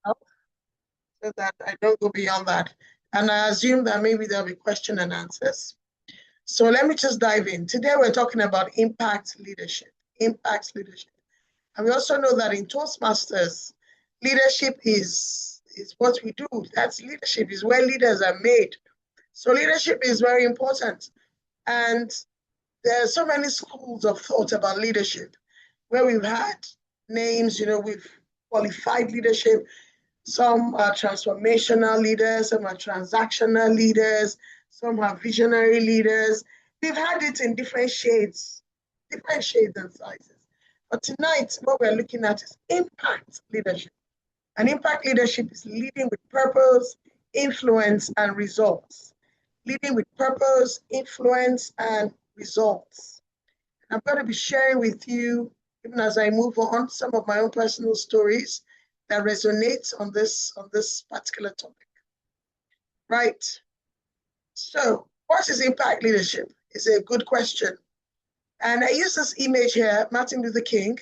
um, so that I don't go beyond that. And I assume that maybe there'll be question and answers. So let me just dive in. Today we're talking about impact leadership. Impact leadership. And we also know that in Toastmasters, leadership is what we do. That's leadership, is where leaders are made. So leadership is very important. And there are so many schools of thought about leadership where we've had names, we've qualified leadership. Some are transformational leaders, some are transactional leaders, some are visionary leaders. We've had it in different shades and sizes. But tonight, what we're looking at is impact leadership. And impact leadership is leading with purpose, influence, and results. Leading with purpose, influence, and results. I'm going to be sharing with you, even as I move on, some of my own personal stories that resonate on this particular topic. Right. So, what is impact leadership? It's a good question. And I use this image here, Martin Luther King,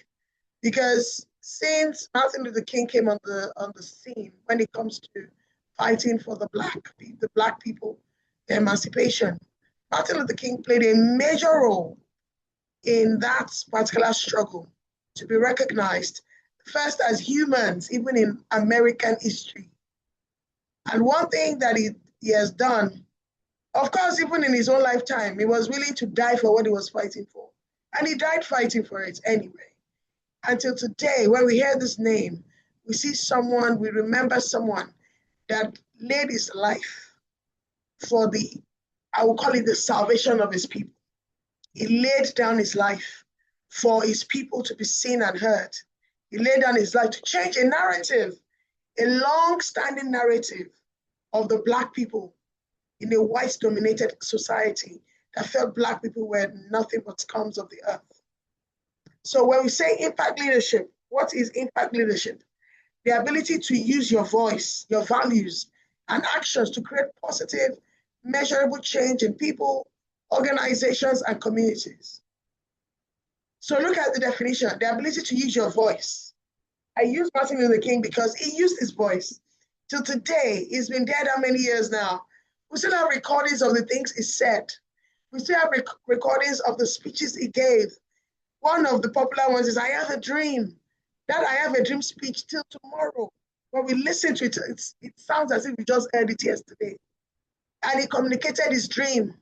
because since Martin Luther King came on the scene when it comes to fighting for the black people, their emancipation, Martin Luther King played a major role in that particular struggle to be recognized first as humans, even in American history. And one thing that he has done, of course, even in his own lifetime, he was willing to die for what he was fighting for. And he died fighting for it anyway. Until today, when we hear this name, we see someone, we remember someone that laid his life for I will call it the salvation of his people. He laid down his life for his people to be seen and heard. He laid down his life to change a narrative, a long-standing narrative of the Black people in a white-dominated society that felt Black people were nothing but scums of the earth. So when we say impact leadership, what is impact leadership? The ability to use your voice, your values, and actions to create positive, measurable change in people, organizations, and communities. So look at the definition, the ability to use your voice. I use Martin Luther King because he used his voice. Till today, he's been dead how many years now? We still have recordings of the things he said. We still have recordings of the speeches he gave. One of the popular ones is, I have a dream. That I have a dream speech till tomorrow. When we listen to it, it sounds as if we just heard it yesterday. And he communicated his dream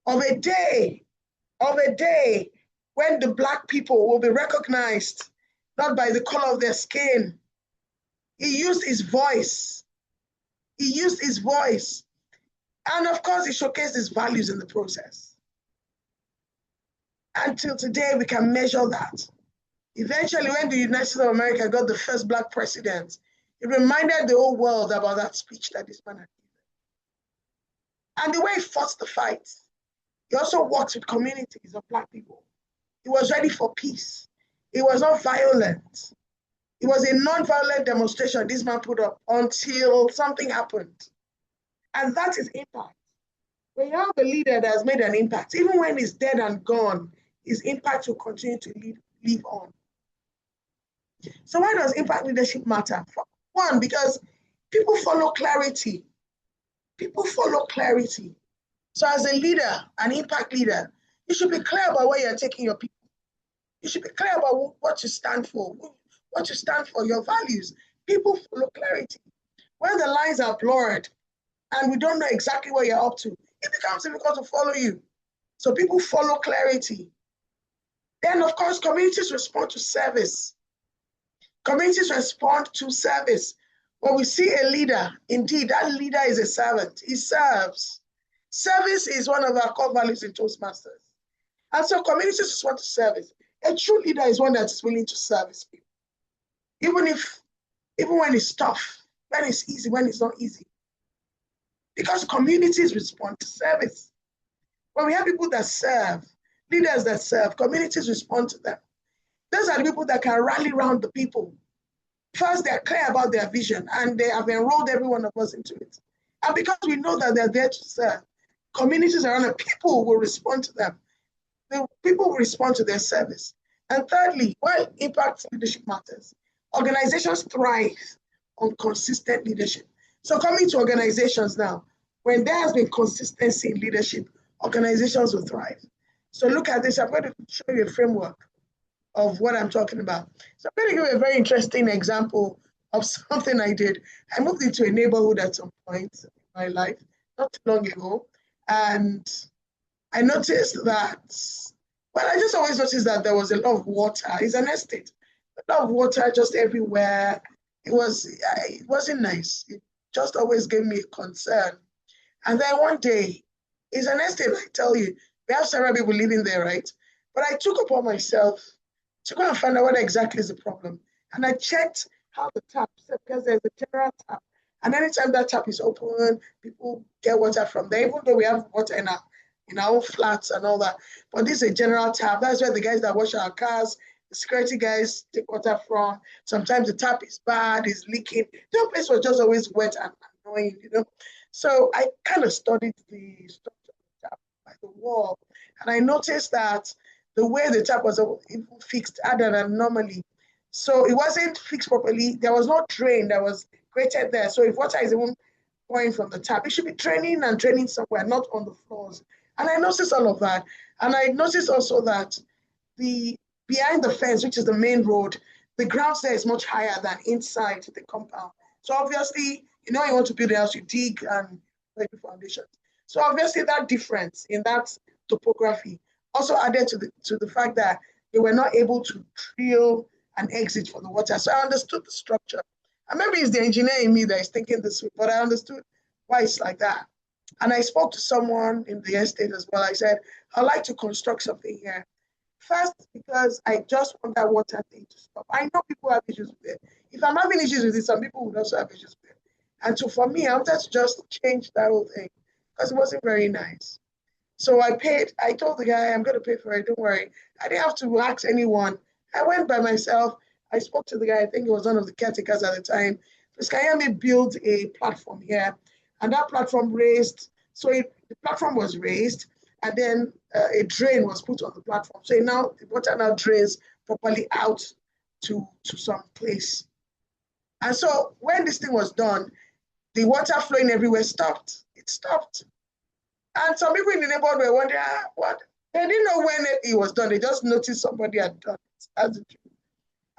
of a day when the Black people will be recognized, not by the color of their skin. He used his voice. He used his voice. And of course, he showcased his values in the process. Until today, we can measure that. Eventually, when the United States of America got the first Black president, it reminded the whole world about that speech that this man had given. And the way he fought the fight, he also worked with communities of Black people. He was ready for peace. He was not violent. It was a non-violent demonstration this man put up until something happened. And that is impact. When you have a leader that has made an impact, even when he's dead and gone, his impact will continue to live on. So why does impact leadership matter? One, because people follow clarity. People follow clarity. So as a leader, an impact leader, you should be clear about where you're taking your people. You should be clear about what you stand for, your values. People follow clarity. When the lines are blurred and we don't know exactly what you're up to, it becomes difficult to follow you. So people follow clarity. Then, of course, communities respond to service. Communities respond to service. When we see a leader, indeed, that leader is a servant. He serves. Service is one of our core values in Toastmasters. And so communities respond to service. A true leader is one that is willing to service people. Even when it's tough, when it's easy, when it's not easy. Because communities respond to service. When we have people that serve, leaders that serve, communities respond to them. Those are the people that can rally around the people. First, they're clear about their vision and they have enrolled every one of us into it. And because we know that they're there to serve, communities around the people will respond to them. The people will respond to their service. And thirdly, while impact leadership matters, Organizations thrive on consistent leadership. So coming to organizations now, when there has been consistency in leadership, organizations will thrive. So look at this. I'm going to show you a framework of what I'm talking about. So I'm going to give you a very interesting example of something I did. I moved into a neighborhood at some point in my life, not too long ago, and I noticed that, well, I just always noticed that there was a lot of water. It's an estate, a lot of water just everywhere. It wasn't nice. It just always gave me a concern. And then one day, it's an estate, I tell you, we have several people living there, right? But I took upon myself to go and find out what exactly is the problem. And I checked how the tap, because there's a general tap. And anytime that tap is open, people get water from there, even though we have water in our own flats and all that. But this is a general tap. That's where the guys that wash our cars, the security guys take water from. Sometimes the tap is bad, is leaking. The place was just always wet and annoying, you know. So I kind of studied the structure of the tap by the wall. And I noticed that the way the tap was even fixed other than normally. So it wasn't fixed properly. There was no drain that was created there. So if water is even pouring from the tap, it should be draining and draining somewhere, not on the floors. And I noticed all of that. And I noticed also that behind the fence, which is the main road, the ground there is much higher than inside the compound. So obviously, you want to build a house, you dig and lay the foundations. So obviously that difference in that topography also added to the fact that they were not able to drill an exit for the water. So I understood the structure. And maybe it's the engineer in me that is thinking this way, but I understood why it's like that. And I spoke to someone in the estate as well. I said, I'd like to construct something here. First, because I just want that water thing to stop. I know people have issues with it. If I'm having issues with it, some people would also have issues with it. And so for me, I wanted to just change that whole thing because it wasn't very nice. So I told the guy, I'm going to pay for it, don't worry. I didn't have to ask anyone. I went by myself. I spoke to the guy, I think it was one of the caretakers at the time. This guy helped me build a platform here. And that platform raised, the platform was raised, and then a drain was put on the platform. So now the water now drains properly out to some place. And so when this thing was done, the water flowing everywhere stopped. It stopped. And some people in the neighborhood were wondering, what? They didn't know when it was done. They just noticed somebody had done it. That's the truth.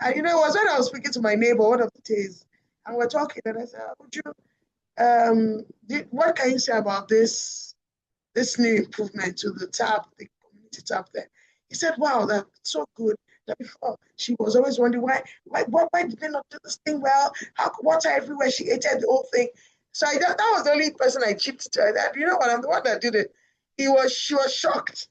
And it was when I was speaking to my neighbor one of the days, and we're talking, and I said, would you, what can you say about this new improvement to the tap, the community tap there? He said, wow, that's so good. That before, she was always wondering, why did they not do this thing well? How water everywhere? She hated the whole thing. So that was the only person I chipped to. You know what? I'm the one that did it. She was shocked.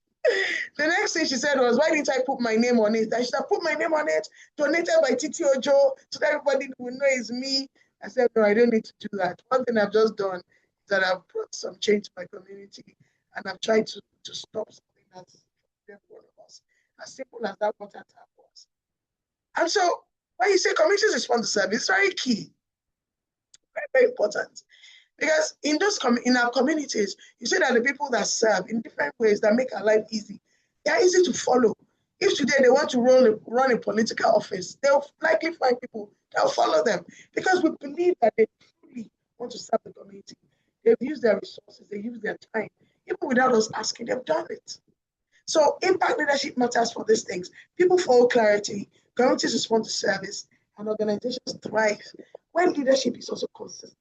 The next thing she said was, why didn't I put my name on it? I should have put my name on it, donated by Titi Ojo, so that everybody will know it's me. I said, no, I don't need to do that. One thing I've just done is that I've brought some change to my community, and I've tried to stop something that's for one of us. As simple as that water tap was. And so when you say communities respond to service, it's very key, very, very important. Because in our communities, you see that the people that serve in different ways that make our life easy, they are easy to follow. If today they want to run a political office, they'll likely find people that will follow them because we believe that they truly want to serve the community. They've used their resources, they use their time. Even without us asking, they've done it. So impact leadership matters for these things. People follow clarity, communities respond to service, and organizations thrive when leadership is also consistent.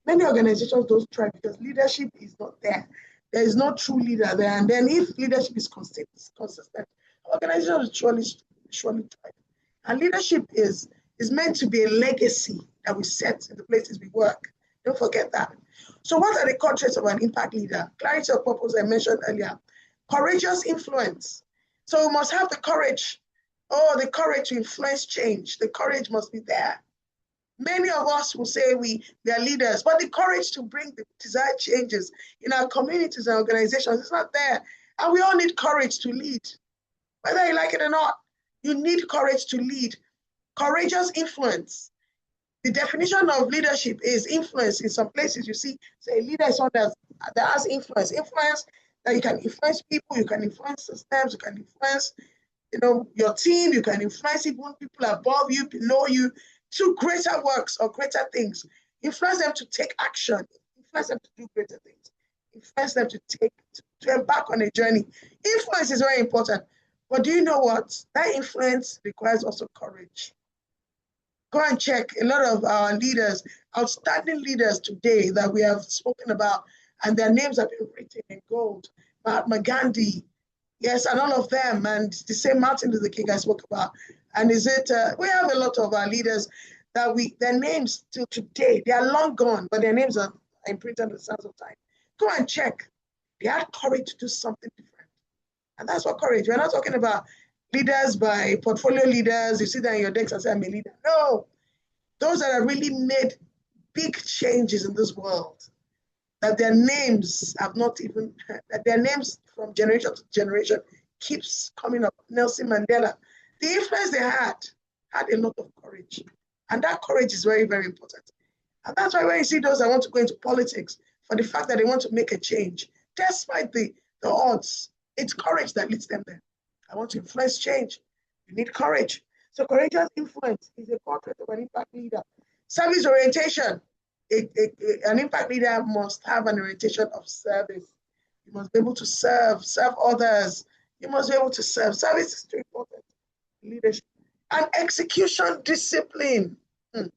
Many organizations don't thrive because leadership is not there. There is no true leader there. And then if leadership is consistent, organizations surely thrive. And leadership is meant to be a legacy that we set in the places we work. Don't forget that. So what are the core traits of an impact leader? Clarity of purpose, I mentioned earlier. Courageous influence. So we must have the courage. The courage to influence change. The courage must be there. Many of us will say we are leaders, but the courage to bring the desired changes in our communities and organizations is not there. And we all need courage to lead. Whether you like it or not, you need courage to lead. Courageous influence. The definition of leadership is influence. In some places, you see, say a leader is someone that has influence. Influence that you can influence people, you can influence systems, you can influence your team. You can influence even people above you, below you, to greater works or greater things. Influence them to take action. Influence them to do greater things. Influence them to embark on a journey. Influence is very important. But do you know what? That influence requires also courage. Go and check a lot of our leaders, outstanding leaders today that we have spoken about, and their names have been written in gold. Mahatma Gandhi, yes, and all of them, and the same Martin Luther King I spoke about. And we have a lot of our leaders that their names till today, they are long gone, but their names are imprinted on the sands of time. Go and check. They had courage to do something different. And that's what courage. We're not talking about leaders by portfolio leaders. You sit there in your decks and say, I'm a leader. No, those that have really made big changes in this world, that their names have not even, that their names from generation to generation keeps coming up. Nelson Mandela, the influence they had a lot of courage. And that courage is very, very important. And that's why when you see those that want to go into politics, for the fact that they want to make a change, despite the odds, it's courage that leads them there. I want to influence change. You need courage. So courageous influence is a portrait of an impact leader. Service orientation. An impact leader must have an orientation of service. You must be able to serve others. You must be able to serve. Service is too important. Leadership. And execution discipline. And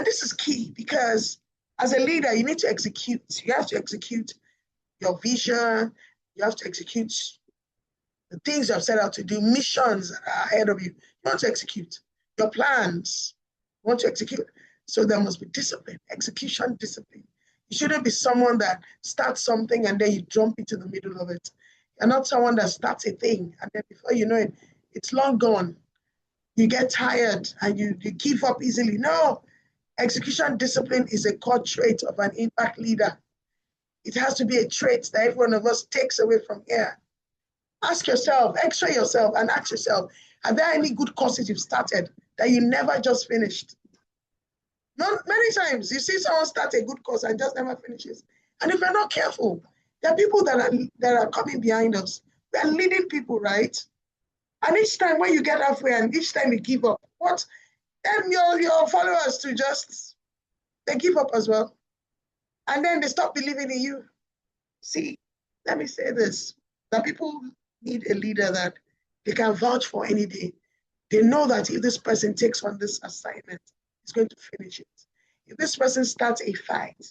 this is key because as a leader, you need to execute. You have to execute your vision. You have to execute the things you have set out to do, missions that are ahead of you. You want to execute your plans. You want to execute. So there must be discipline, execution discipline. You shouldn't be someone that starts something and then you jump into the middle of it. You're not someone that starts a thing and then before you know it, it's long gone. You get tired and you give up easily. No, execution discipline is a core trait of an impact leader. It has to be a trait that every one of us takes away from here. Ask yourself, x-ray yourself and ask yourself, are there any good courses you've started that you never just finished? Not many times you see someone start a good course and just never finishes. And if we're not careful, there are people that are coming behind us. We are leading people, right? And each time when you get halfway and each time you give up, then your followers to just, they give up as well. And then they stop believing in you. See, let me say this, that people need a leader that they can vouch for any day. They know that if this person takes on this assignment, he's going to finish it. If this person starts a fight,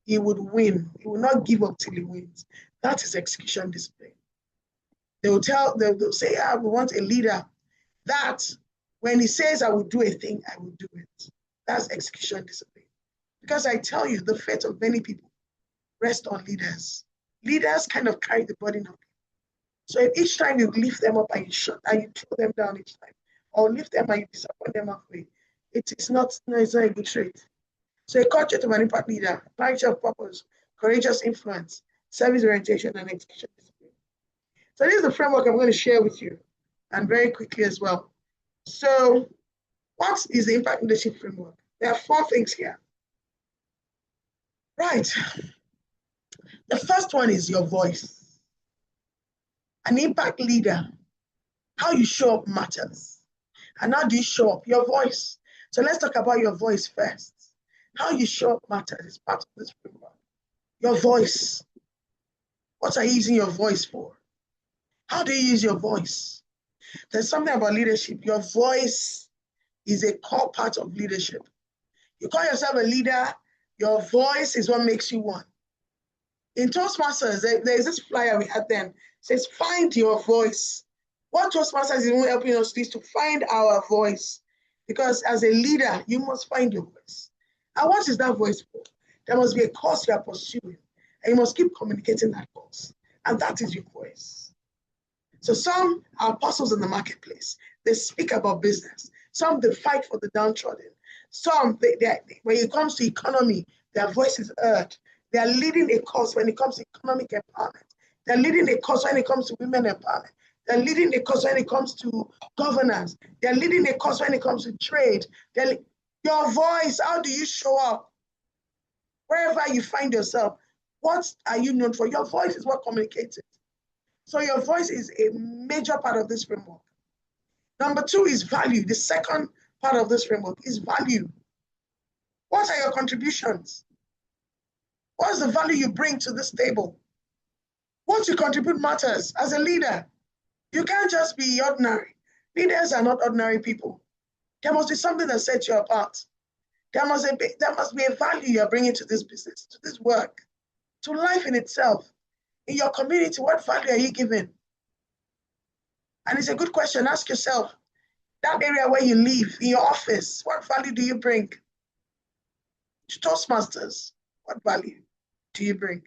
he would win. He will not give up till he wins. That is execution discipline. They'll say, we want a leader that when he says, I will do a thing, I will do it. That's execution discipline. Because I tell you, the fate of many people rest on leaders. Leaders kind of carry the burden of people. So if each time you lift them up and you throw them down each time, or lift them and you disappoint them halfway, it's not a good trait. So a culture of an impact leader, clarity of purpose, courageous influence, service orientation, and execution discipline. So this is the framework I'm going to share with you, and very quickly as well. So what is the impact leadership framework? There are 4 things here. Right. The first one is your voice. An impact leader, how you show up matters. And how do you show up? Your voice. So let's talk about your voice first. How you show up matters is part of this framework. Your voice. What are you using your voice for? How do you use your voice? There's something about leadership. Your voice is a core part of leadership. You call yourself a leader, your voice is what makes you one. In Toastmasters, there's this flyer we had then. It says, find your voice. What Toastmasters is even helping us is to find our voice. Because as a leader, you must find your voice. And what is that voice for? There must be a cause you are pursuing. And you must keep communicating that cause. And that is your voice. So some are apostles in the marketplace. They speak about business. Some, they fight for the downtrodden. Some, when it comes to economy, their voice is heard. They are leading a cause when it comes to economic empowerment. They're leading a cause when it comes to women empowerment. They're leading a cause when it comes to governance. They're leading a cause when it comes to trade. Your voice, how do you show up? Wherever you find yourself, what are you known for? Your voice is what communicates it. So your voice is a major part of this framework. Number 2 is value. The second part of this framework is value. What are your contributions? What's the value you bring to this table? What you contribute matters. As a leader, you can't just be ordinary. Leaders are not ordinary people. There must be something that sets you apart. There must be a value you're bringing to this business, to this work, to life in itself. In your community, what value are you giving? And it's a good question. Ask yourself, that area where you live, in your office, what value do you bring? To Toastmasters, what value do you bring?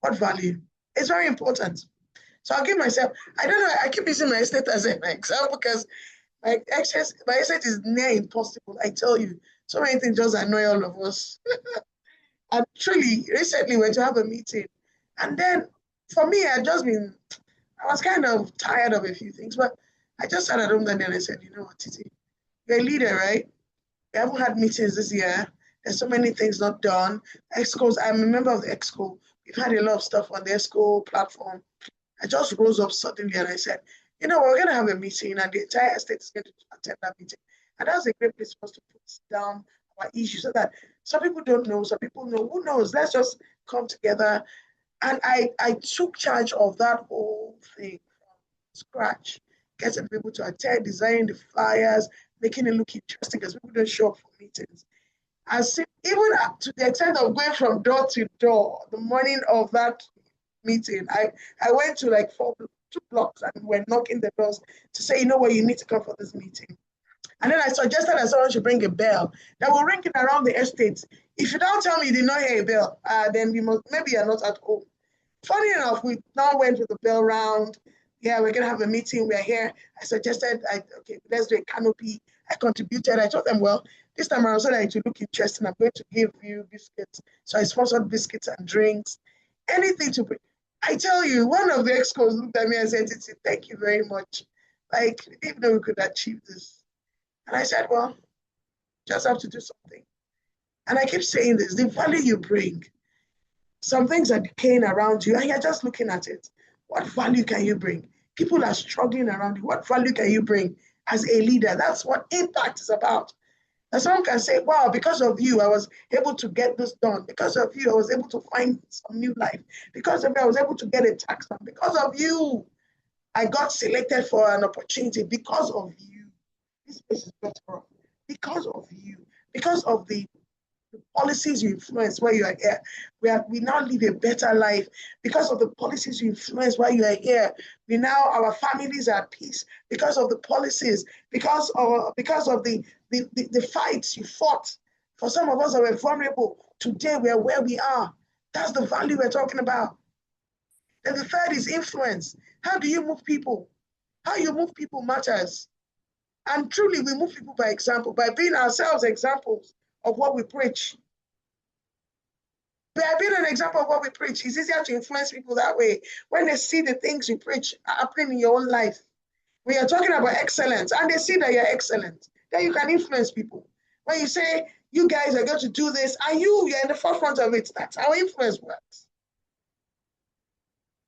What value? It's very important. So I'll give myself, I don't know, I keep using my estate as an example because my estate is near impossible. I tell you, so many things just annoy all of us. And truly, recently we were to have a meeting. And then for me, I was kind of tired of a few things, but I just sat at home and then I said, you know what, Titi, you're a leader, right? We haven't had meetings this year. There's so many things not done. Excos, I'm a member of the Exco. We've had a lot of stuff on the Exco platform. I just rose up suddenly and I said, you know, we're going to have a meeting and the entire estate is going to attend that meeting. And that's a great place for us to put down our issues so that some people don't know, some people know. Who knows? Let's just come together. And I took charge of that whole thing from scratch, getting people to attend, designing the flyers, making it look interesting because people don't show up for meetings. Even to the extent of going from door to door, the morning of that meeting, I went to like 2 blocks and we're knocking the doors to say, you know what, you need to come for this meeting. And then I suggested that someone should bring a bell that will ring it around the estate. If you don't tell me you did not hear a bell, then maybe you're not at home. Funny enough, we now went with the bell round. Yeah, we're gonna have a meeting. We're here. I suggested, okay, let's do a canopy. I contributed. I told them, well, this time around, so that it will look interesting, I'm going to give you biscuits. So I sponsored biscuits and drinks, anything to bring. I tell you, one of the excos looked at me and said, thank you very much. Like, we didn't know we could achieve this. And I said, well, just have to do something. And I keep saying this, the value you bring, some things are decaying around you and you're just looking at it. What value can you bring? People are struggling around you. What value can you bring as a leader? That's what impact is about. And someone can say, wow, because of you, I was able to get this done. Because of you, I was able to find some new life. Because of you, I was able to get a tax done. Because of you, I got selected for an opportunity. Because of you, this place is better off. Because of you, because of the policies you influence while you are here, we now live a better life. Because of the policies you influence while you are here, our families are at peace. Because of the policies, because of the fights you fought. For some of us that were vulnerable, today we are where we are. That's the value we're talking about. And the third is influence. How do you move people? How you move people matters. And truly, we move people by example, by being ourselves examples of what we preach. By being an example of what we preach, it's easier to influence people that way. When they see the things you preach happening in your own life, when you're talking about excellence, and they see that you're excellent, then you can influence people. When you say, you guys are going to do this, and you're in the forefront of it, that's how influence works.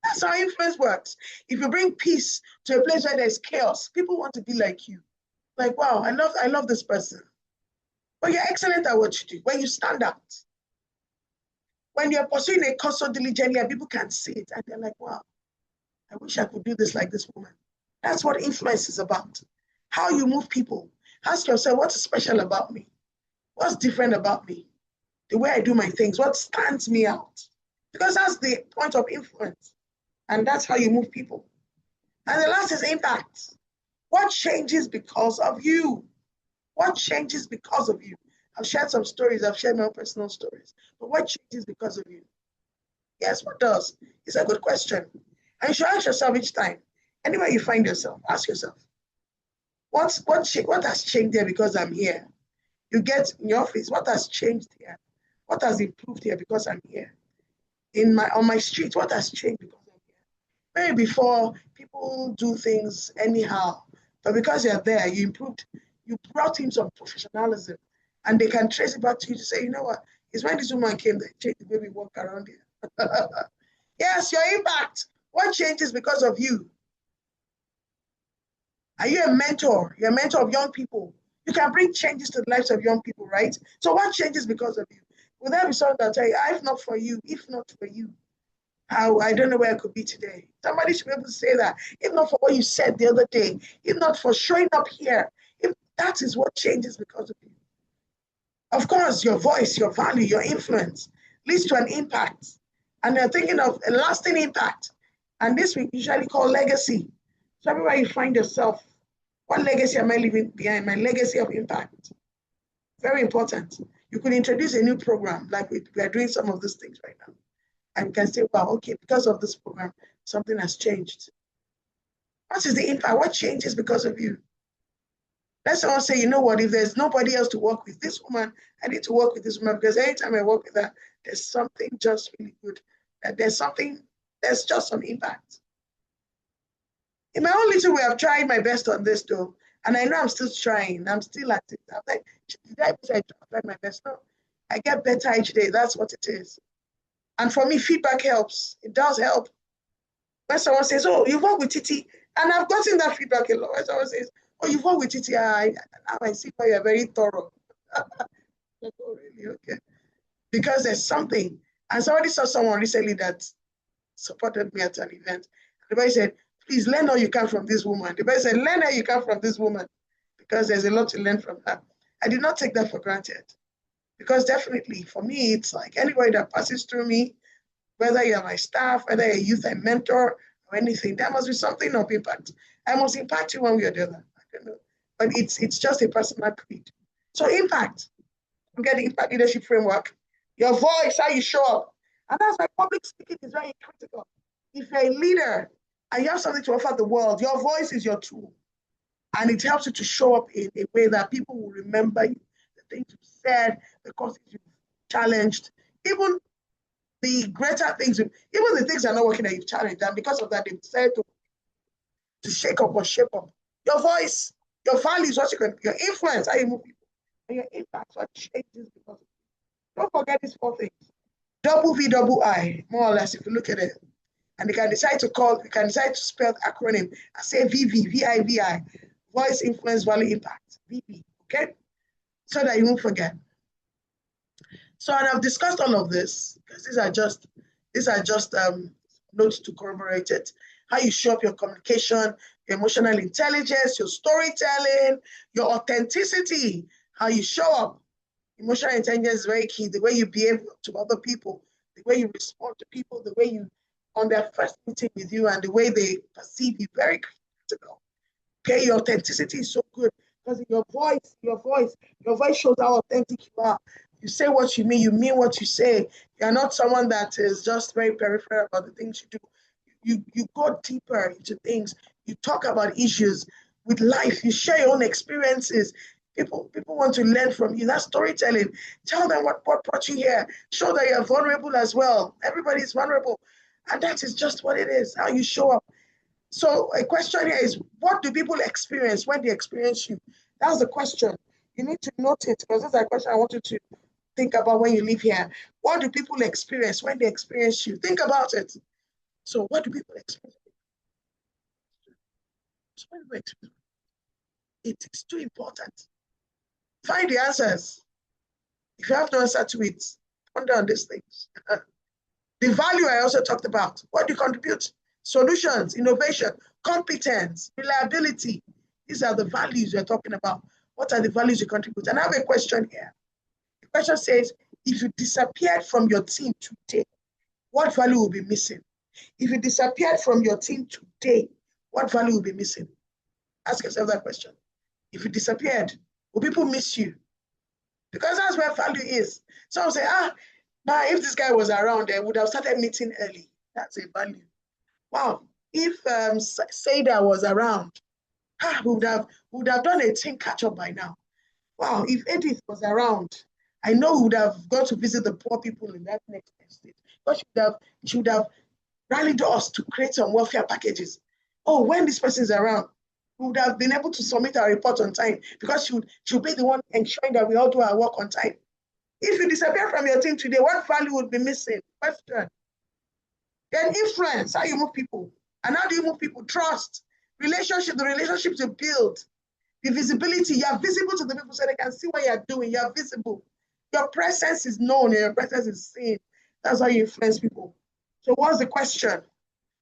That's how influence works. If you bring peace to a place where there's chaos, people want to be like you. Like, wow, I love this person. But you're excellent at what you do, when you stand out. When you're pursuing a cause so diligently and people can see it, and they're like, wow, I wish I could do this like this woman. That's what influence is about. How you move people. Ask yourself, what's special about me? What's different about me? The way I do my things, what stands me out? Because that's the point of influence. And that's how you move people. And the last is impact. What changes because of you? What changes because of you? I've shared some stories. I've shared my own personal stories. But what changes because of you? Yes, what does? It's a good question. And you should ask yourself each time. Anywhere you find yourself, ask yourself, what has changed here because I'm here? You get in your office, what has changed here? What has improved here because I'm here? On my street, what has changed because I'm here? Maybe before, people do things anyhow, but because you're there, you improved. You brought in some professionalism, and they can trace it back to you to say, you know what? It's when this woman came that changed the way we walk around here. Yes, your impact. What changes because of you? Are you a mentor? You're a mentor of young people. You can bring changes to the lives of young people, right? So what changes because of you? Will there be someone that'll tell you, if not for you, I don't know where I could be today. Somebody should be able to say that. If not for what you said the other day, if not for showing up here, if that is what changes because of you. Of course, your voice, your value, your influence leads to an impact. And they're thinking of a lasting impact. And this we usually call legacy. So everywhere you find yourself, what legacy am I leaving behind? My legacy of impact. Very important. You could introduce a new program, like we are doing some of these things right now. And you can say, wow, okay, because of this program, something has changed. What is the impact? What changes because of you? Let someone say, you know what, if there's nobody else to work with this woman, I need to work with this woman because anytime I work with her, there's something just really good. There's just some impact. In my own little way, I've tried my best on this though. And I know I'm still trying. I'm still at it. I'm like, did I say I tried my best? No. I get better each day. That's what it is. And for me, feedback helps. It does help. When someone says, oh, you've worked with Titi, and I've gotten that feedback a lot. When someone says, oh, you've worked with Titi, I see why you're very thorough. Oh, really? Okay. Because there's something. And somebody saw someone recently that supported me at an event. The boy said, please learn all you can from this woman. The boy said, learn all you can from this woman because there's a lot to learn from her. I did not take that for granted because definitely for me, it's like anybody that passes through me, whether you're my staff, whether you're a youth I mentor or anything, there must be something of impact. I must impact you one way or the other. I don't know. But it's just a personal creed. So impact. I'm getting impact leadership framework. Your voice, how you show up. And that's why public speaking is very critical. If you're a leader and you have something to offer the world, your voice is your tool. And it helps you to show up in a way that people will remember you, the things you said, the causes you've challenged, even the greater things, even the things that are not working that you've challenged. And because of that, they've decided to shake up or shape up. Your voice, your values, what you can, your influence, how you move people, and your impact, what changes because of it. Don't forget these 4 things. Double V, double I, more or less, if you look at it. And you can decide to spell the acronym and say VV, VIVI, voice, influence, value, impact, VV, okay? So that you won't forget. So, and I've discussed all of this because these are just notes to corroborate it. How you show up your communication, your emotional intelligence, your storytelling, your authenticity, how you show up. Emotional intelligence is very key. The way you behave to other people, the way you respond to people, the way you, on their first meeting with you and the way they perceive you, very critical. Okay, your authenticity is so good because your voice shows how authentic you are. You say what you mean what you say. You're not someone that is just very peripheral about the things you do. You go deeper into things. You talk about issues with life. You share your own experiences. People want to learn from you. That's storytelling. Tell them what brought you here. Show that you're vulnerable as well. Everybody's vulnerable. And that is just what it is, how you show up. So a question here is, what do people experience when they experience you? That's the question. You need to note it because that's a question I want you to think about when you leave here. What do people experience when they experience you? Think about it. So what do people experience? It is too important. Find the answers. If you have no answer to it, ponder on these things. The value I also talked about. What do you contribute? Solutions, innovation, competence, reliability. These are the values we're talking about. What are the values you contribute? And I have a question here. The question says, if you disappeared from your team today, what value will be missing? If you disappeared from your team today, what value will be missing? Ask yourself that question. If you disappeared, will people miss you? Because that's where value is. Some say, now if this guy was around, they would have started meeting early. That's a value. Wow, if Seda was around, we would have done a team catch-up by now. Wow, if Edith was around, I know we would have gone to visit the poor people in that next estate. But she would have rallied us to create some welfare packages. Oh, when this person is around, we would have been able to submit our report on time because she would be the one ensuring that we all do our work on time. If you disappear from your team today, what value would be missing? Question. Then influence, how you move people. And how do you move people? Trust, relationship, the relationships you build, the visibility. You are visible to the people so they can see what you are doing. You are visible. Your presence is known, your presence is seen. That's how you influence people. So what's the question?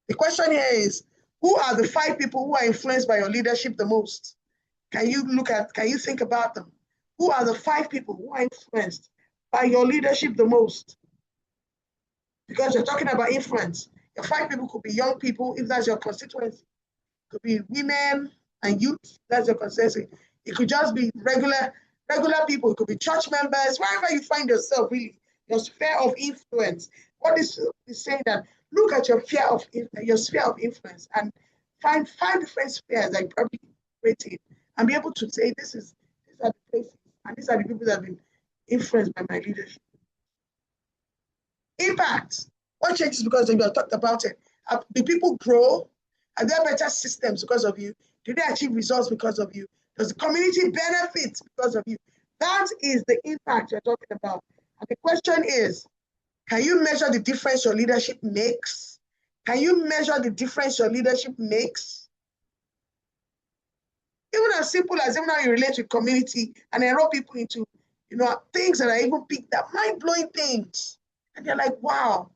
The question here is, who are the 5 people who are influenced by your leadership the most? Can you think about them? Who are the 5 people who are influenced by your leadership the most? Because you're talking about influence. Your 5 people could be young people, if that's your constituency. It could be women and youth, that's your constituency. It could just be regular people. It could be church members, wherever you find yourself, really, your sphere of influence. What is saying that look at your sphere of influence and find 5 different spheres that you probably operate in and be able to say these are the places and these are the people that have been influenced by my leadership. Impact. What changes because of you? I talked about it. Do people grow? Are there better systems because of you? Do they achieve results because of you? Does the community benefit because of you? That is the impact you're talking about. And the question is, can you measure the difference your leadership makes? Can you measure the difference your leadership makes? Even as simple as even how you relate to community and enroll people into, things that are even big, that mind-blowing things. And they're like, wow.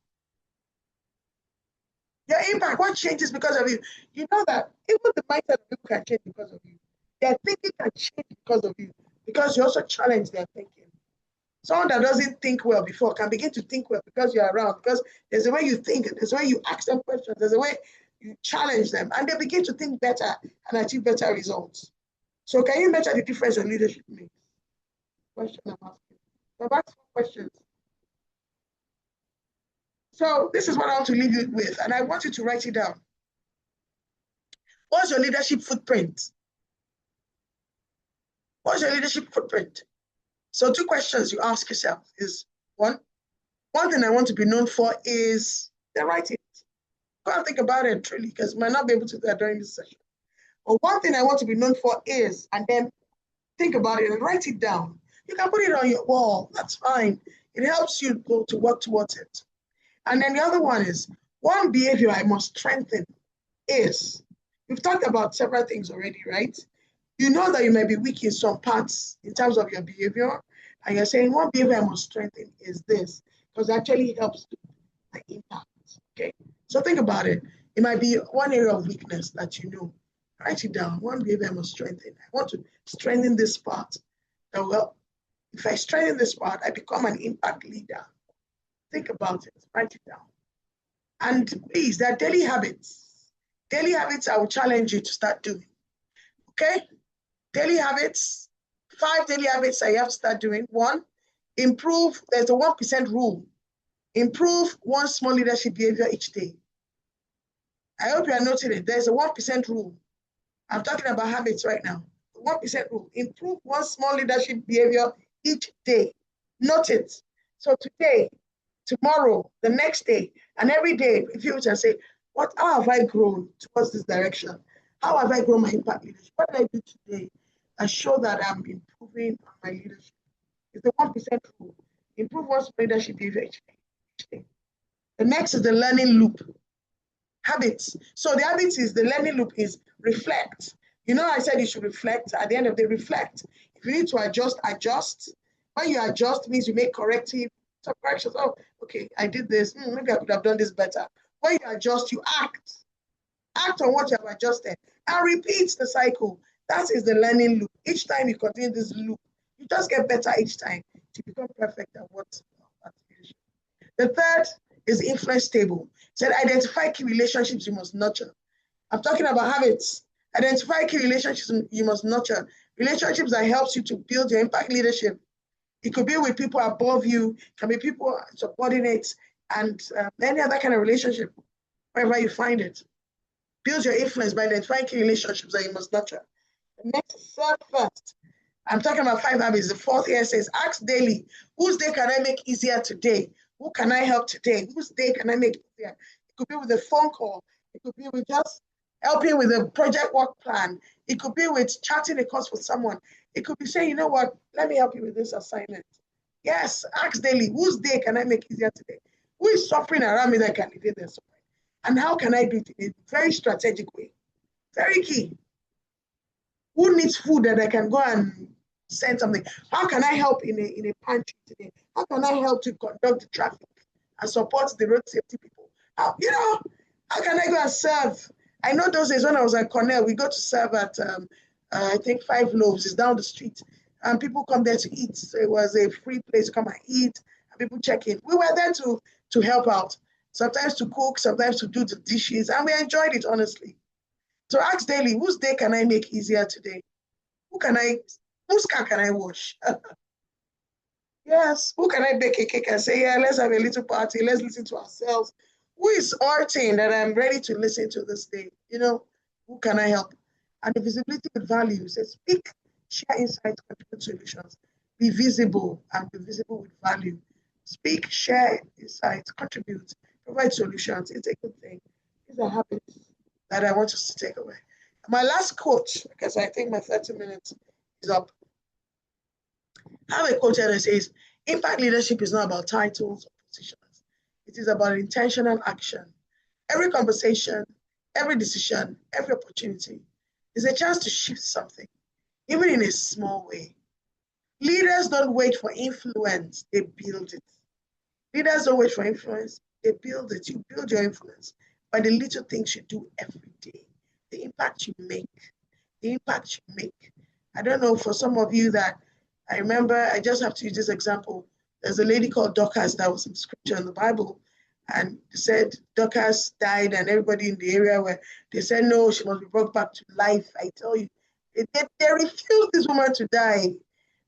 Your impact, what changes because of you? You know that even the mindset of people can change because of you. Their thinking can change because of you, because you also challenge their thinking. Someone that doesn't think well before can begin to think well because you're around, because there's a way you think, there's a way you ask them questions, there's a way you challenge them, and they begin to think better and achieve better results. So can you measure the difference your leadership makes? Question I'm asking. So I've asked 4 questions. So this is what I want to leave you with, and I want you to write it down. What's your leadership footprint? What's your leadership footprint? So 2 questions you ask yourself is, one thing I want to be known for is, then write it. Go and think about it truly, because you might not be able to do that during this session. But one thing I want to be known for is, and then think about it and write it down. You can put it on your wall, that's fine. It helps you go to work towards it. And then the other one is, one behavior I must strengthen is, we've talked about several things already, right? You know that you may be weak in some parts in terms of your behavior, and you're saying one behavior I must strengthen is this, because it actually helps to my impact, okay? So think about it. It might be one area of weakness that you know. Write it down. One behavior I must strengthen. I want to strengthen this part. That, well, if I strengthen this part, I become an impact leader. Think about it. Write it down. And please, there are daily habits. Daily habits I will challenge you to start doing. Okay? Daily habits, 5 daily habits that you have to start doing. 1, improve, there's a 1% rule. Improve 1 small leadership behavior each day. I hope you are noting it. There's a 1% rule. I'm talking about habits right now. 1% rule. Improve 1 small leadership behavior each day. Note it. So today, tomorrow, the next day, and every day, if you can say, how have I grown towards this direction? How have I grown my impact leadership? What did I do today? I show that I'm improving my leadership. It's the 1% rule. Improve 1 small leadership behavior each day. The next is the learning loop. Habits. So the habits is, the learning loop is reflect. You know, I said you should reflect. At the end of the day, reflect. If you need to adjust, adjust. When you adjust, means you make corrective corrections. Oh, okay, I did this. Maybe I could have done this better. When you adjust, you act. Act on what you have adjusted and repeat the cycle. That is the learning loop. Each time you continue this loop, you just get better each time to become perfect at what. The third is influence table. It said identify key relationships you must nurture. I'm talking about habits. Identify key relationships you must nurture. Relationships that helps you to build your impact leadership. It could be with people above you, it can be people subordinates, and any other kind of relationship, wherever you find it. Build your influence by identifying key relationships that you must nurture. The next is serve first. I'm talking about 5 habits. The 4th here says, ask daily, whose day can I make easier today? Who can I help today? Whose day can I make easier? It could be with a phone call. It could be with just helping with a project work plan. It could be with charting a course with someone. It could be saying, you know what, let me help you with this assignment. Yes, ask daily, whose day can I make easier today? Who is suffering around me that can alleviate their suffering? And how can I do it in a very strategic way? Very key. Who needs food that I can go and send something? How can I help in a pantry today? How can I help to conduct the traffic and support the road safety people? How can I go and serve? I know those days when I was at Cornell, we go to serve at I think Five Loaves is down the street, and people come there to eat. So it was a free place to come and eat, and people check in. We were there to help out, sometimes to cook, sometimes to do the dishes, and we enjoyed it honestly. So ask daily, whose day can I make easier today? Whose car can I wash? Yes, who can I bake a cake and say, yeah, let's have a little party, let's listen to ourselves. Who is arting that I'm ready to listen to this day? Who can I help? And the visibility with values, speak, share insights, contribute solutions. Be visible and be visible with value. Speak, share insights, contribute, provide solutions. It's a good thing. These are habits that I want us to take away. My last quote, because I think my 30 minutes is up. I have a quote here that says, impact leadership is not about titles or positions. It is about intentional action. Every conversation, every decision, every opportunity is a chance to shift something, even in a small way. Leaders don't wait for influence, they build it. Leaders don't wait for influence, they build it. You build your influence by the little things you do every day, the impact you make, the impact you make. I don't know, for some of you that I remember, I just have to use this example. There's a lady called Dorcas that was in scripture in the Bible, and said Dorcas died, and everybody in the area where they said, no, she must be brought back to life. I tell you, they refused this woman to die.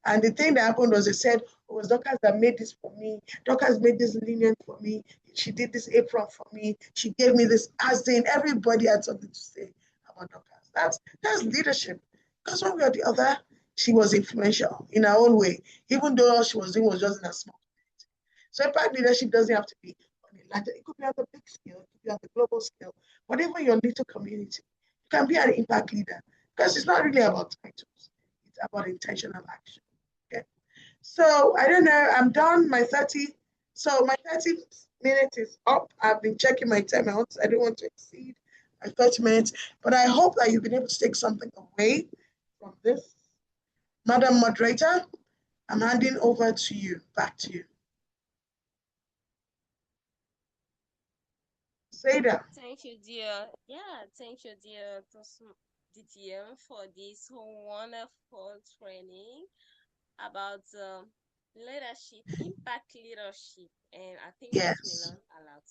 And the thing that happened was they said, oh, it was Dorcas that made this for me. Dorcas made this linen for me. She did this apron for me. She gave me this. As in, everybody had something to say about Dorcas. That's leadership. Because one way or the other, she was influential in her own way, even though all she was doing was just in a small community. So impact leadership doesn't have to be on a larger, it could be on the big scale, it could be on the global scale, whatever your little community, you can be an impact leader, because it's not really about titles, it's about intentional action. Okay. So I don't know, I'm done. My 30 minutes is up. I've been checking my time out. I don't want to exceed my 30 minutes, but I hope that you've been able to take something away from this. Madam Moderator, I'm handing over to you, back to you. Seda. Thank you, dear. Yeah, thank you, dear DTM, for this wonderful training about leadership, impact leadership, and I think that we Yes. learned a lot.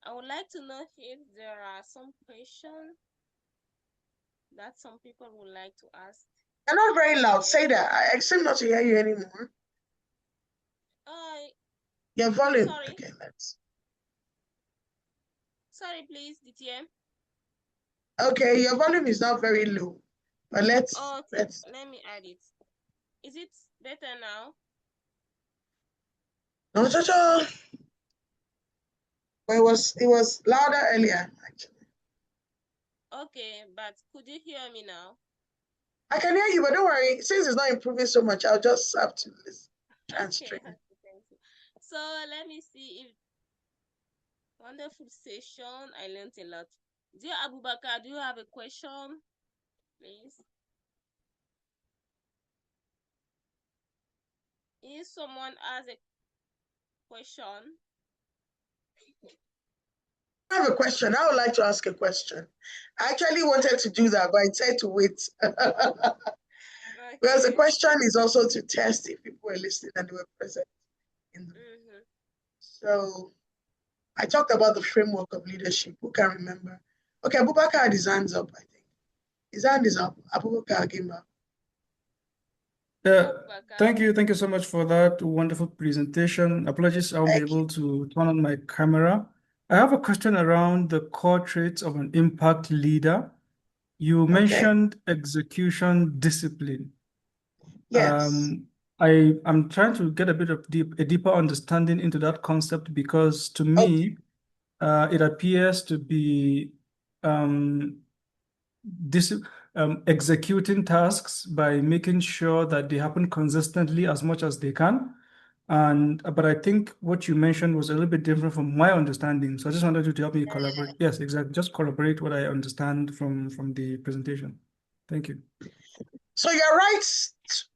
I would like to know if there are some questions that some people would like to ask. You're not very loud. Say that. I seem not to hear you anymore. Your volume. Sorry. Okay, let's. Sorry, please, DTM. Okay, your volume is not very low, but let's. Okay, let me add it. Is it better now? No, but it was louder earlier, actually. Okay, but could you hear me now? I can hear you, but don't worry. Since it's not improving so much, I'll just have to listen. Okay, thank you. So let me see if wonderful session. I learned a lot. Dear Abubakar, do you have a question, please? If someone has a question. I have a question. I would like to ask a question. I actually wanted to do that, but I said to wait. Okay. Because the question is also to test if people were listening and they were present in the room. So I talked about the framework of leadership. Who can remember? Okay, Abubakar had his hands up, I think. His hand is up. Abubakar Gimba. Thank you so much for that wonderful presentation. Apologies, I won't be able to turn on my camera. I have a question around the core traits of an impact leader. You mentioned execution discipline. Yes. I'm trying to get a bit of a deeper understanding into that concept, because to me, it appears to be executing tasks by making sure that they happen consistently as much as they can. But I think what you mentioned was a little bit different from my understanding. So I just wanted you to help me collaborate. Yes, exactly. Just corroborate what I understand from the presentation. Thank you. So you're right.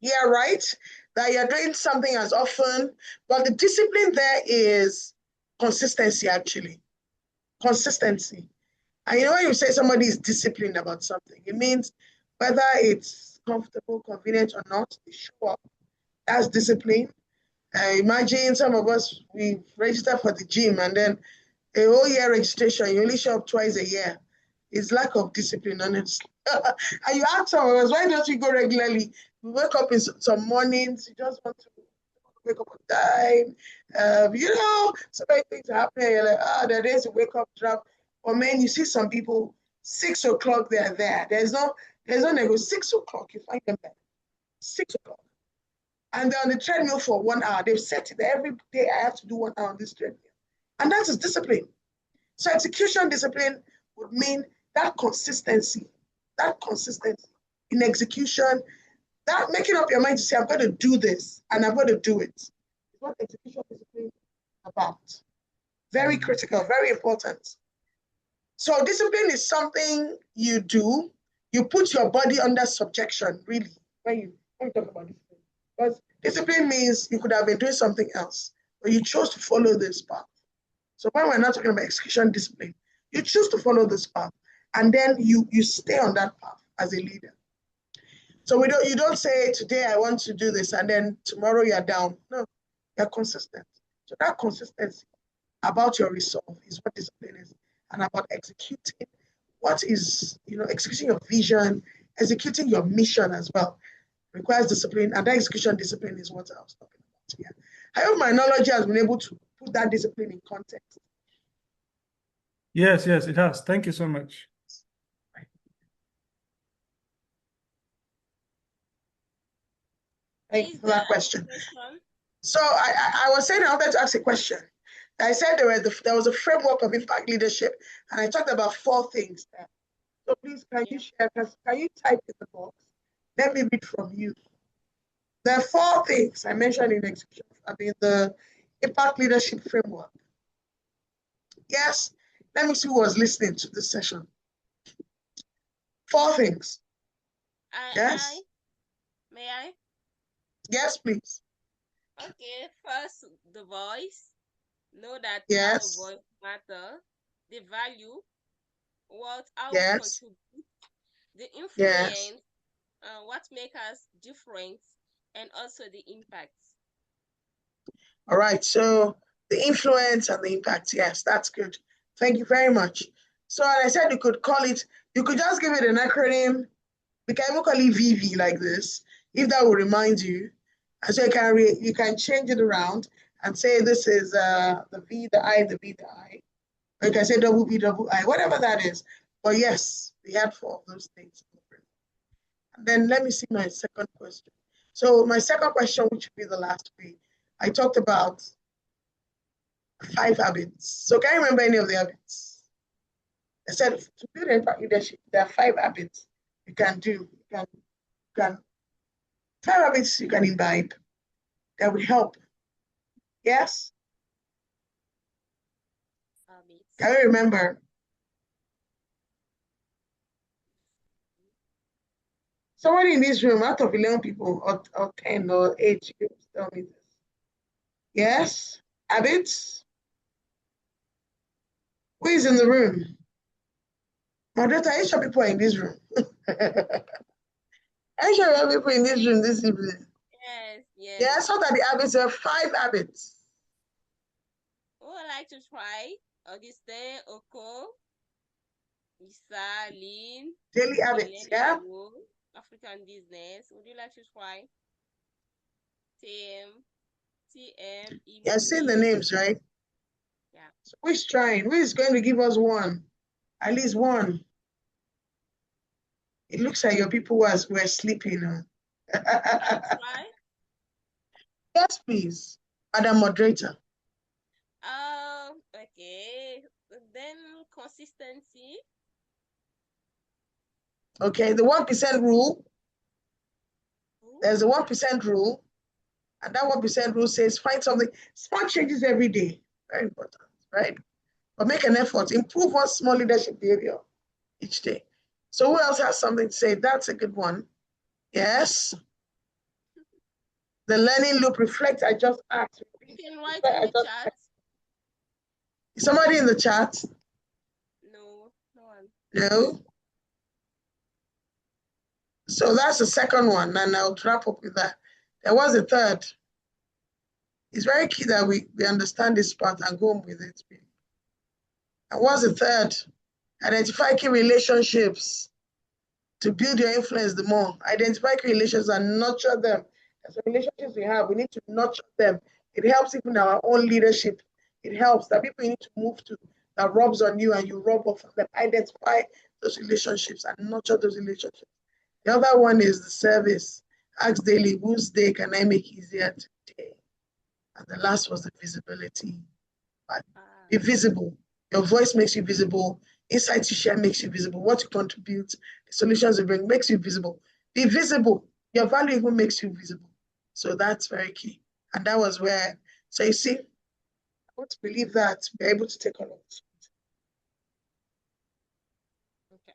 You're right that you're doing something as often, but the discipline there is consistency, actually. Consistency. And you know, when you say somebody is disciplined about something, it means whether it's comfortable, convenient, or not, they show up. That's discipline. Imagine some of us, we register for the gym and then a whole year registration, you only show up twice a year. It's lack of discipline, honestly. And you ask some of us, why don't we go regularly? We wake up in some mornings, you just want to wake up on time. You know, so many things are happening. You're like, there are days you wake up, drop. Or man, you see some people, 6 o'clock, they're there. There's no nego. 6 o'clock, you find them there. 6 o'clock. And they're on the treadmill for 1 hour. They've set it every day. I have to do 1 hour on this treadmill. And that is discipline. So execution discipline would mean that consistency in execution, that making up your mind to say, I'm going to do this and I'm going to do it. It's what execution discipline is about. Very critical, very important. So discipline is something you do. You put your body under subjection, really, when you talk about discipline. Because discipline means you could have been doing something else, but you chose to follow this path. So when we're not talking about execution discipline, you choose to follow this path, and then you stay on that path as a leader. So you don't say, today I want to do this, and then tomorrow you're down. No, you're consistent. So that consistency about your resolve is what discipline is, and about executing executing your vision, executing your mission as well. Requires discipline, and that execution discipline is what I was talking about here. I hope my analogy has been able to put that discipline in context. Yes, it has. Thank you so much. Thank you for that question. So I was saying I wanted to ask a question. I said there was a framework of impact leadership, and I talked about 4 things there. So please, can you share? Can you type in the box? Let me read from you. There are 4 things I mentioned in execution. The impact leadership framework. Yes, let me see who was listening to this session. 4 things. Yes. May I? Yes, please. Okay, first, the voice. Know that our voice matters. The value, how we contribute. The influence, what makes us different, and also the impact. All right, so the influence and the impact, yes, that's good. Thank you very much. So as I said, you could just give it an acronym. We can even call it VV like this, if that will remind you. And so you can change it around and say this is the V, the I, the V, the I. Or you can say double V, double I, whatever that is. But yes, we had 4 of those things. And then let me see my second question. So my second question, which would be the last week, I talked about 5 habits. So can you remember any of the habits? I said to build impact leadership, there are 5 habits you can do. You can 5 habits you can imbibe that would help. Yes? Can you remember? Somebody in this room, out of 11 people, or 10 or 8, you can tell me this. Yes? Habits? Who is in the room? Moderator, are you sure people are in this room? Are you sure we have people in this room this evening? Yes. Yeah, I saw that the habits are 5 habits. Who would like to try? Augustin, Oko, Lisa, Lynn. Daily habits, yeah? African business. Would you like to try? TM, You're seeing the names, right? Yeah. So who is trying? Who is going to give us one? At least one. It looks like your people were sleeping. Try? Yes, please. Madam Moderator. Okay. Then consistency. Okay, the 1% rule. There's a 1% rule. And that 1% rule says find something, small changes every day. Very important, right? But make an effort, improve one small leadership behavior each day. So who else has something to say? That's a good one. Yes. The learning loop, reflect, I just asked. You can write Reflect, in I the just chat. asked. Is somebody in the chat? No, no one. No. So that's the second one, and I'll wrap up with that. There was a third. It's very key that we understand this part and go on with it. And what's the third? Identify key relationships to build your influence the more. Identify key relationships and nurture them. As the relationships we have, we need to nurture them. It helps even our own leadership. It helps that people you need to move to that rubs on you and you rub off of them. Identify those relationships and nurture those relationships. The other one is the service. Ask daily, whose day can I make easier today? And the last was the visibility. Be visible. Your voice makes you visible. Insights you share makes you visible. What you contribute, the solutions you bring makes you visible. Be visible. Your value even makes you visible. So that's very key. And that was where, so you see, I want to believe that we're able to take all of this. Okay.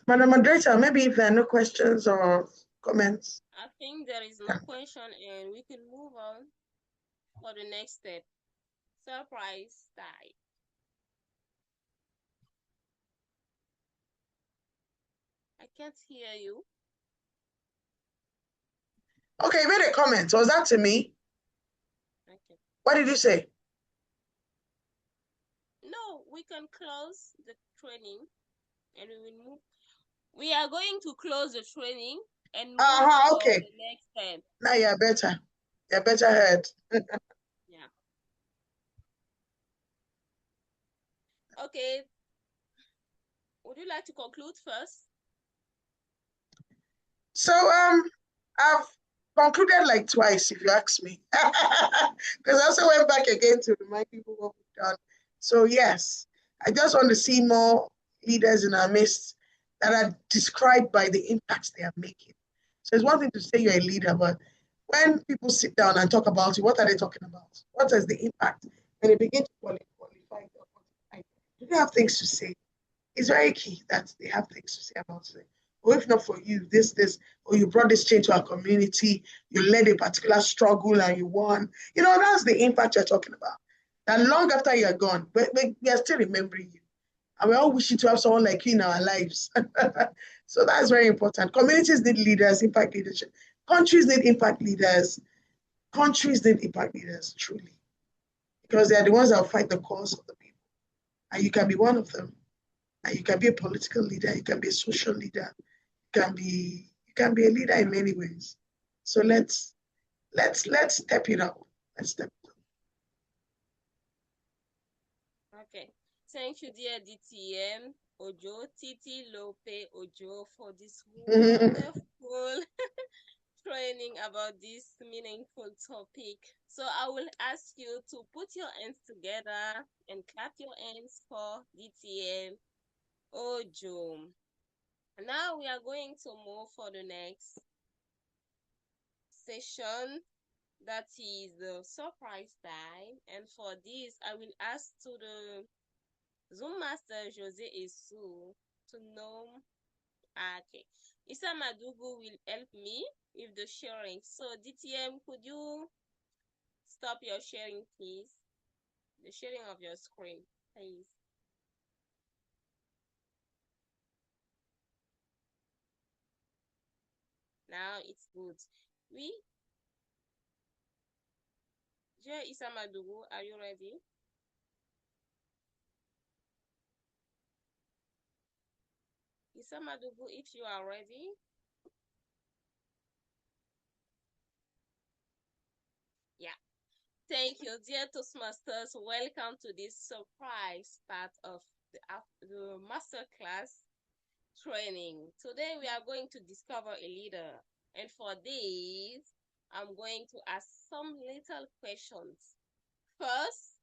Madam Moderator, maybe if there are no questions or comments. I think there is no question and we can move on for the next step. Surprise time. I can't hear you. Okay, you made a comment. Was that to me? Okay. What did you say? No, we can close the training and we will move. We are going to close the training and move for Okay. the next step. Now you're better. You're better heard. Yeah. Okay. Would you like to conclude first? So I've concluded like twice, if you ask me, because I also went back again to remind people what we've done. So yes, I just want to see more leaders in our midst that are described by the impacts they are making. So it's one thing to say you're a leader, but when people sit down and talk about you, what are they talking about? What is the impact? When they begin to qualify, do they have things to say? It's very key that they have things to say about it. Or if not for you, this, or you brought this change to our community, you led a particular struggle and you won. You know, that's the impact you're talking about. And long after you're gone, we are still remembering you. And we're all wishing to have someone like you in our lives. So that's very important. Communities need leaders, impact leadership. Countries need impact leaders. Countries need impact leaders, truly. Because they are the ones that will fight the cause of the people. And you can be one of them. And you can be a political leader, you can be a social leader, you can be a leader in many ways. So let's step it up. Let's step it up. Okay. Thank you, dear DTM Ojo, Titi Lope Ojo, for this wonderful training about this meaningful topic. So I will ask you to put your hands together and clap your hands for DTM Ojo. Now we are going to move for the next session, that is the surprise time. And for this, I will ask to the Zoom master Jose Esu to know. Okay, Issa Madugu will help me with the sharing. So DTM, could you stop your sharing, please? The sharing of your screen, please. Now it's good. Oui. Dear Issa Madugu, are you ready? Issa Madugu, if you are ready. Yeah. Thank you, dear Toastmasters. Welcome to this surprise part of the masterclass training. Today we are going to discover a leader. And for this, I'm going to ask some little questions. First,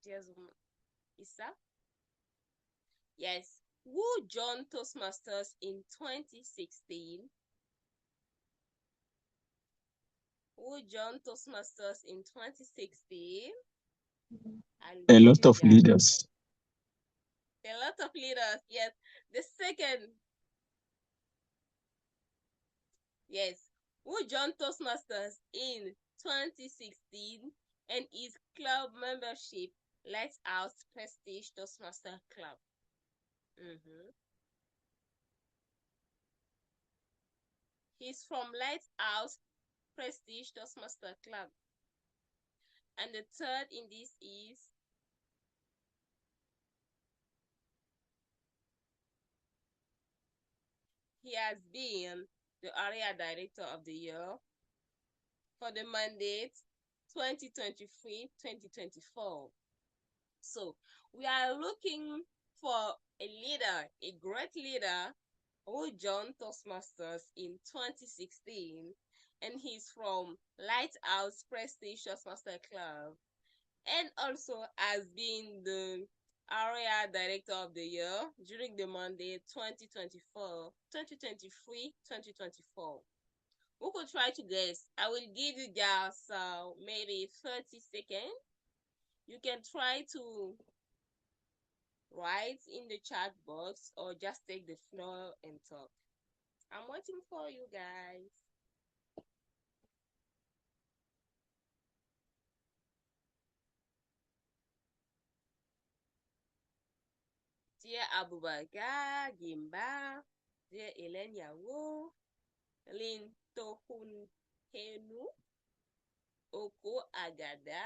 dear Zoom Issa? Yes. Who joined Toastmasters in 2016? Who joined Toastmasters in 2016? A lot of leaders. A lot of leaders, yes. The second, yes. Who joined Toastmasters in 2016 and his club membership, Lighthouse Prestige Toastmaster Club? He's from Lighthouse Prestige Toastmaster Club. And the third in this is he has been the area director of the year for the mandate 2023-2024. So we are looking for a leader, a great leader who joined Toastmasters in 2016, and he's from Lighthouse Prestige Toastmaster Club, and also has been the area director of the year during the mandate 2023-2024. Who could try to guess? I will give you just maybe 30 seconds. You can try to write in the chat box or just take the floor and talk. I'm waiting for you guys. Dear Abubakar Gimba, dear Ellen Yawo, Lin Tohun Henu, Oko Agada,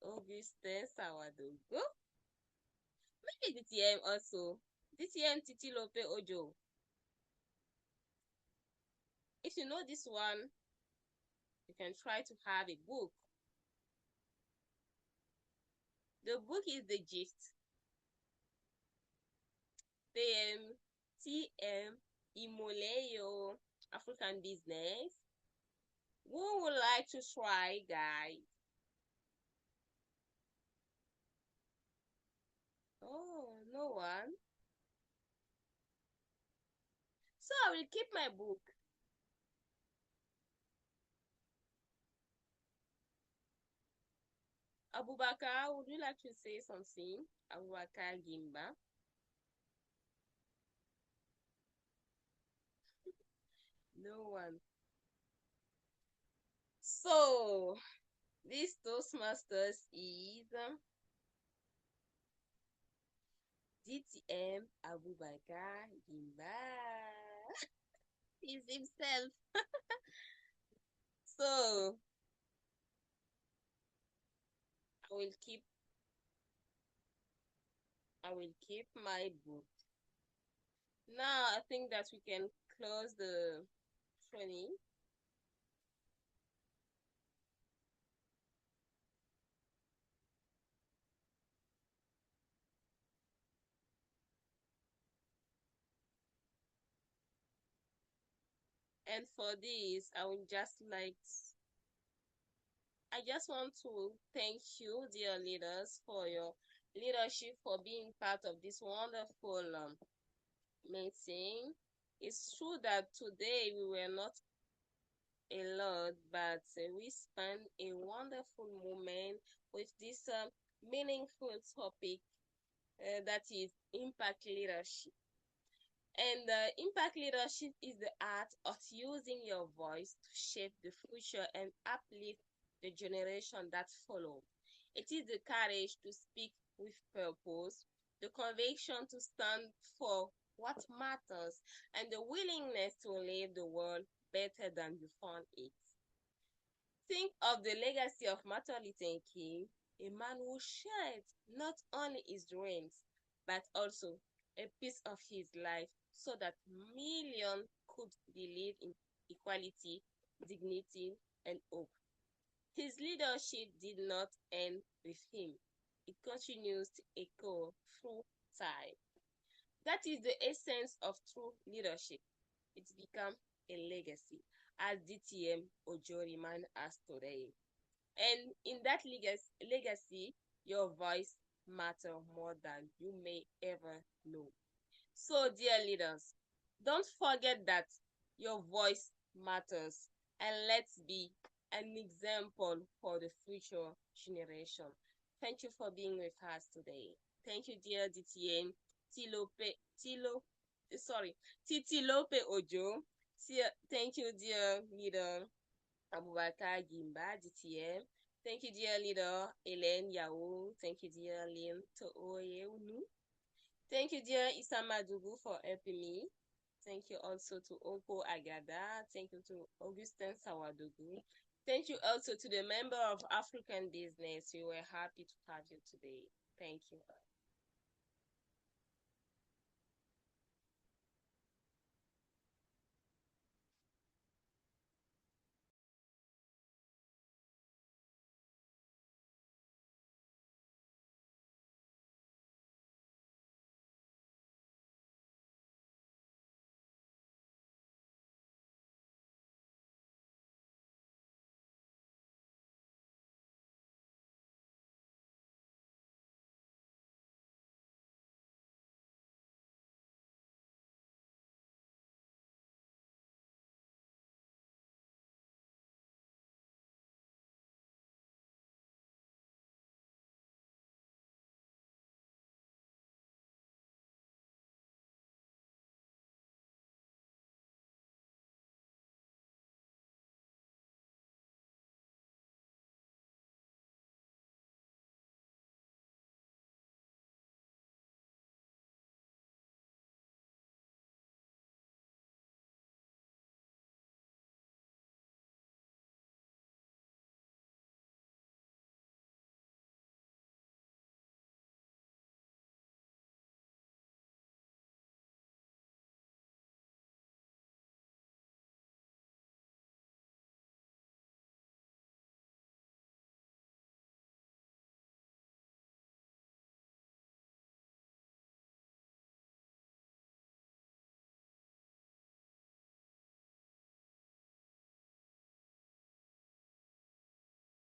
Augustin Sawadogo, maybe DTM also, DTM Titilope Ojo. If you know this one, you can try to have a book. The book is The Gift. TM Imoleyo African Business. Who would like to try, guys? Oh, no one. So I will keep my book. Abubakar, would you like to say something? Abubakar Gimba. No one. So, this Toastmasters is DTM Abubakar Gimba. He's himself. So, I will keep my book. Now, I think that we can close the training. And for this, I just want to thank you, dear leaders, for your leadership, for being part of this wonderful meeting. It's true that today we were not a lot, but we spent a wonderful moment with this meaningful topic that is impact leadership. And impact leadership is the art of using your voice to shape the future and uplift the generation that follow. It is the courage to speak with purpose, the conviction to stand for what matters, and the willingness to leave the world better than you found it. Think of the legacy of Martin Luther King, a man who shared not only his dreams, but also a piece of his life so that millions could believe in equality, dignity, and hope. His leadership did not end with him. It continues to echo through time. That is the essence of true leadership. It's become a legacy, as DTM Ojoriman has today. And in that legacy, your voice matter more than you may ever know. So, dear leaders, don't forget that your voice matters, and let's be an example for the future generation. Thank you for being with us today. Thank you, dear DTN Titilope Ojo. Thank you, dear leader Abubakar Gimba, DTM. Thank you, dear leader Ellen Yao. Thank you, dear Lim Tooyeunu. Thank you, dear Issa Madugu, for helping me. Thank you also to Oko Agada. Thank you to Augustin Sawadogu. Thank you also to the member of African Business. We were happy to have you today. Thank you.